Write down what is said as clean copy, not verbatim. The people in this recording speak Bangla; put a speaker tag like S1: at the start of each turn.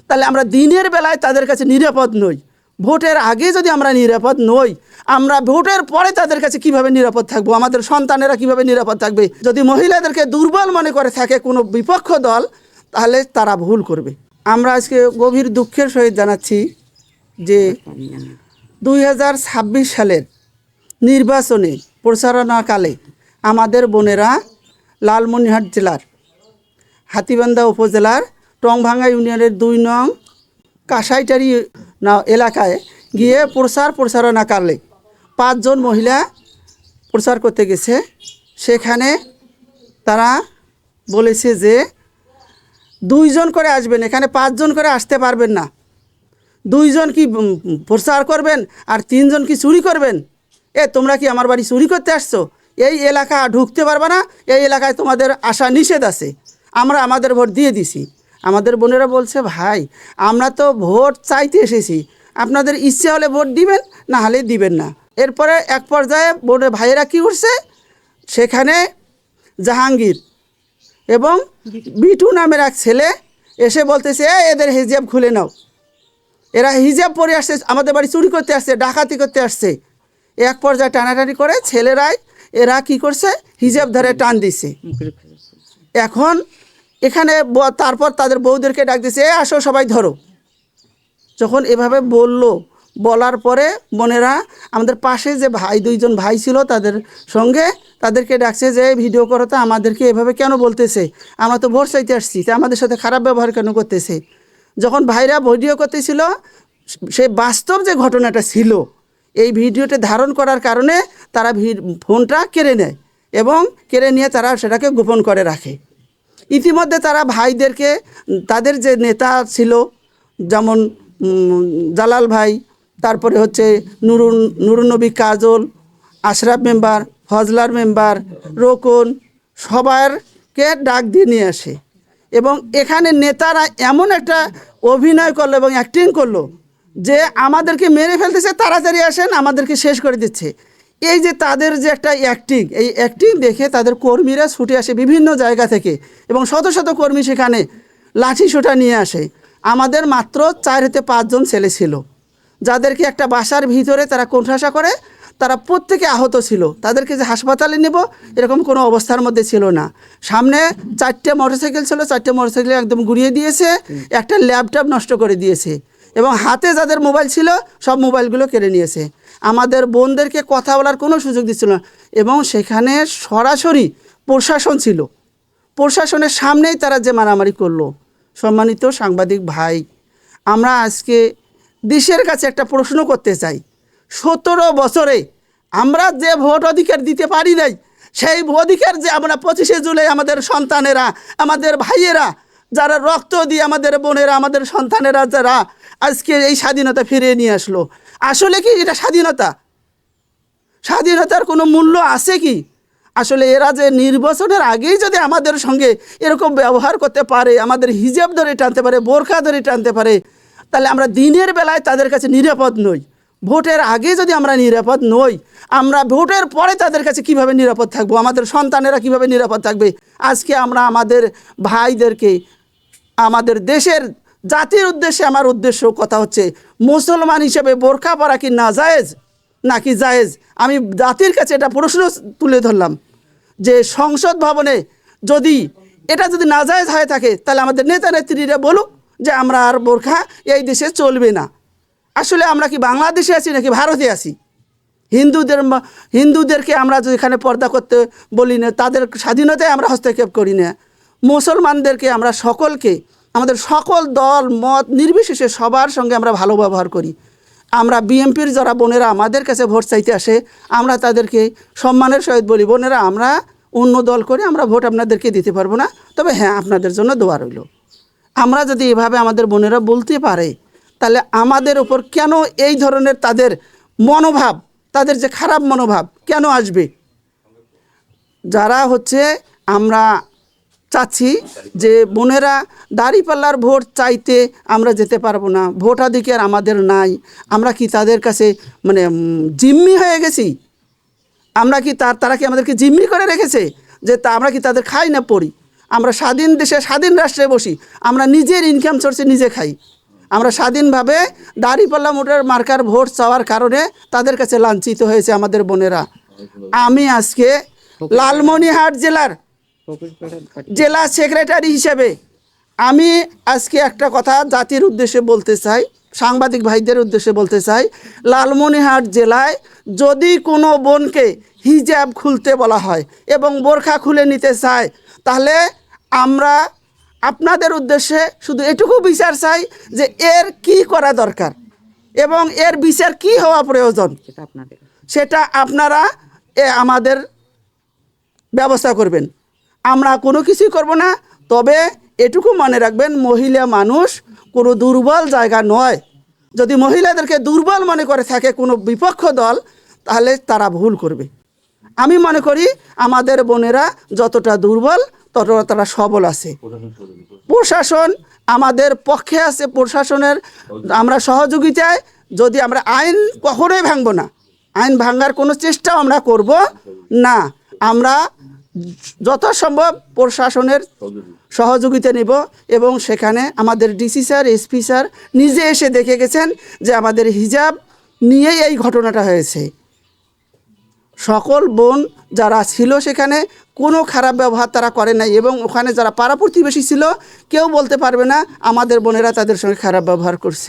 S1: তাহলে আমরা দিনের বেলায় তাদের কাছে নিরাপদ নই। ভোটের আগে যদি আমরা নিরাপদ নই, আমরা ভোটের পরে তাদের কাছে কিভাবে নিরাপদ থাকবো? আমাদের সন্তানেরা কিভাবে নিরাপদ থাকবে? যদি মহিলাদেরকে দুর্বল মনে করে থাকে কোনো বিপক্ষ দল, তাহলে তারা ভুল করবে। আমরা আজকে গভীর দুঃখের সহিত জানাচ্ছি যে 2026 সালের নির্বাচনে প্রচারণাকালে আমাদের বোনেরা লালমনিরহাট জেলার হাতীবান্ধা উপজেলার টংভাঙ্গা ইউনিয়নের 2 নং কাঁসাইটারি এলাকায় গিয়ে প্রচারণাকালে 5 জন মহিলা প্রচার করতে গেছে। সেখানে তারা বলেছে যে 2 জন করে আসবেন, এখানে 5 জন করে আসতে পারবেন না। 2 জন কি প্রচার করবেন আর 3 জন কি চুরি করবেন? তোমরা কি আমার বাড়ি চুরি করতে আসছো? এই এলাকা ঢুকতে পারবে না, এই এলাকায় তোমাদের আসা নিষেধ আছে। আমরা আমাদের ভোট দিয়ে দিছি। আমাদের বোনেরা বলছে, ভাই আমরা তো ভোট চাইতে এসেছি, আপনাদের ইচ্ছে হলে ভোট দিবেন, না হলে দিবেন না। এরপরে এক পর্যায়ে বোনের ভাইয়েরা কী করছে, সেখানে জাহাঙ্গীর এবং বিটু নামের এক ছেলে এসে বলতেছে, এদের হিজাব খুলে নাও, এরা হিজাব পরে আসছে, আমাদের বাড়ি চুরি করতে আসছে, ডাকাতি করতে আসছে। এক পর্যায়ে টানাটানি করে ছেলেরাই এরা কি করছে, হিজাব ধরে টান দিছে। এখন এখানে তারপর তাদের বউদেরকে ডাক দিছে, আসো সবাই ধরো। যখন এভাবে বলার পরে বোনেরা আমাদের পাশে যে ভাই 2 জন ভাই ছিল তাদের সঙ্গে তাদেরকে ডাকছে যে ভিডিও করো, তো আমাদেরকে এভাবে কেন বলতেছে? আমরা তো ভোট চাইতে আসছি, তা আমাদের সাথে খারাপ ব্যবহার কেন করতেছে? যখন ভাইরা ভিডিও করতেছিল, সেই বাস্তব যে ঘটনাটা ছিল, এই ভিডিওটা ধারণ করার কারণে তারা ফোনটা কেড়ে নেয় এবং কেড়ে নিয়ে তারা সেটাকে গোপন করে রাখে। ইতিমধ্যে তারা ভাইদেরকে, তাদের যে নেতা ছিল যেমন জালাল ভাই, তারপরে হচ্ছে নুরুন্নবী কাজল, আশরাফ মেম্বার, ফজলার মেম্বার, রোকন, সবারকে ডাক দিয়ে নিয়ে আসে এবং এখানে নেতারা এমন একটা অভিনয় করলো এবং অ্যাক্টিং করলো যে আমাদেরকে মেরে ফেলতেছে, তাড়াতাড়ি আসেন, আমাদেরকে শেষ করে দিচ্ছে। এই যে তাদের যে একটা অ্যাক্টিং, এই অ্যাক্টিং দেখে তাদের কর্মীরা ছুটে আসে বিভিন্ন জায়গা থেকে এবং শত শত কর্মী সেখানে লাঠি সোঁটা নিয়ে আসে। আমাদের মাত্র 4 থেকে 5 জন ছেলে ছিল, যাদেরকে একটা বাসার ভিতরে তারা কোণঠাসা করে, তারা প্রত্যেকে আহত ছিল। তাদেরকে যে হাসপাতালে নেব এরকম কোনো অবস্থার মধ্যে ছিল না। সামনে 4টে মোটরসাইকেল ছিল, 4টে মোটরসাইকেল একদম গুড়িয়ে দিয়েছে, একটা ল্যাপটপ নষ্ট করে দিয়েছে এবং হাতে যাদের মোবাইল ছিল সব মোবাইলগুলো কেড়ে নিয়েছে। আমাদের বোনদেরকে কথা বলার কোনো সুযোগ দিচ্ছিল না এবং সেখানে সরাসরি প্রশাসন ছিল, প্রশাসনের সামনেই তারা যে মারামারি করলো। সম্মানিত সাংবাদিক ভাই, আমরা আজকে দেশের কাছে একটা প্রশ্ন করতে চাই, 17 বছরে আমরা যে ভোট অধিকার দিতে পারি নাই, সেই অধিকার যে আমরা 25শে জুলাই আমাদের সন্তানেরা, আমাদের ভাইয়েরা, যারা রক্ত দিয়ে আমাদের বোনেরা, আমাদের সন্তানেরা যারা আজকে এই স্বাধীনতা ফিরিয়ে নিয়ে আসলো, আসলে কি এটা স্বাধীনতা? স্বাধীনতার কোনো মূল্য আছে কি? আসলে এরা যে নির্বাচনের আগেই যদি আমাদের সঙ্গে এরকম ব্যবহার করতে পারে, আমাদের হিজাব ধরে টানতে পারে, বোরকা ধরে টানতে পারে, তাহলে আমরা দিনের বেলায় তাদের কাছে নিরাপদ নই। ভোটের আগে যদি আমরা নিরাপদ নই, আমরা ভোটের পরে তাদের কাছে কিভাবে নিরাপদ থাকবো? আমাদের সন্তানেরা কিভাবে নিরাপদ থাকবে? আজকে আমরা আমাদের ভাইদেরকে, আমাদের দেশের জাতির উদ্দেশ্যে আমার উদ্দেশ্য কথা হচ্ছে, মুসলমান হিসেবে বোরকা পরা কি নাজায়েজ নাকি জায়েজ? আমি জাতির কাছে এটা প্রশ্ন তুলে ধরলাম যে সংসদ ভবনে যদি এটা যদি নাজায়েজ হয়ে থাকে, তাহলে আমাদের নেতা নেত্রীরা বলুক যে আমরা আর বোরকা এই দেশে চলবে না। আসলে আমরা কি বাংলাদেশে আছি নাকি ভারতে আছি? হিন্দুদেরকে আমরা যেখানে পর্দা করতে বলি না, তাদের স্বাধীনতায় আমরা হস্তক্ষেপ করি না। মুসলমানদেরকে আমরা সকলকে, আমাদের সকল দল মত নির্বিশেষে সবার সঙ্গে আমরা ভালো ব্যবহার করি। আমরা বিএনপির যারা বোনেরা আমাদের কাছে ভোট চাইতে আসে, আমরা তাদেরকে সম্মানের সহিত বলি, বোনেরা আমরা অন্য দল করে আমরা ভোট আপনাদেরকে দিতে পারবো না, তবে হ্যাঁ আপনাদের জন্য দোয়া রইল। আমরা যদি এভাবে আমাদের বোনেরা বলতে পারে, তাহলে আমাদের ওপর কেন এই ধরনের তাদের মনোভাব, তাদের যে খারাপ মনোভাব কেন আসবে? যারা হচ্ছে আমরা চাচ্ছি যে বোনেরা দাঁড়িপাল্লার ভোট চাইতে আমরা যেতে পারবো না, ভোটাধিকার আমাদের নাই, আমরা কি তাদের কাছে মানে জিম্মি হয়ে গেছি? আমরা কি তারা কি আমাদেরকে জিম্মি করে রেখেছে যে আমরা কি তাদের খাই না পড়ি? আমরা স্বাধীন দেশে স্বাধীন রাষ্ট্রে বসি, আমরা নিজের ইনকাম সোর্সে নিজে খাই। আমরা স্বাধীনভাবে দাঁড়িপাল্লা মোটর মার্কার ভোট চাওয়ার কারণে তাদের কাছে লাঞ্ছিত হয়েছে আমাদের বোনেরা। আমি আজকে লালমনিরহাট জেলার জেলা সেক্রেটারি হিসেবে আমি আজকে একটা কথা জাতির উদ্দেশ্যে বলতে চাই, সাংবাদিক ভাইদের উদ্দেশ্যে বলতে চাই। লালমনিরহাট জেলায় যদি কোনো বোনকে হিজাব খুলতে বলা হয় এবং বোরখা খুলে নিতে চায়, তাহলে আমরা আপনাদের উদ্দেশ্যে শুধু এটুকু বিচার চাই যে এর কি করা দরকার এবং এর বিচার কি হওয়া প্রয়োজন, সেটা আপনারা আমাদের ব্যবস্থা করবেন। আমরা কোনো কিছুই করব না, তবে এটুকু মনে রাখবেন, মহিলা মানুষ কোনো দুর্বল জায়গা নয়। যদি মহিলাদেরকে দুর্বল মনে করে থাকে কোনো বিপক্ষ দল, তাহলে তারা ভুল করবে। আমি মনে করি আমাদের বোনেরা যতটা দুর্বল ততটা তারা সবল আছে। প্রশাসন আমাদের পক্ষে আছে, প্রশাসনের আমরা সহযোগিতায়, যদি আমরা আইন কখনোই ভাঙব না, আইন ভাঙার কোনো চেষ্টাও আমরা করব না। আমরা যথাসম্ভব প্রশাসনের সহযোগিতা নেব এবং সেখানে আমাদের ডিসি স্যার, এসপি স্যার নিজে এসে দেখে গেছেন যে আমাদের হিজাব নিয়েই এই ঘটনাটা হয়েছে। সকল বোন যারা ছিল সেখানে কোনো খারাপ ব্যবহার তারা করে নাই এবং ওখানে যারা পাড়া প্রতিবেশী ছিল কেউ বলতে পারবে না আমাদের বোনেরা তাদের সঙ্গে খারাপ ব্যবহার করছে।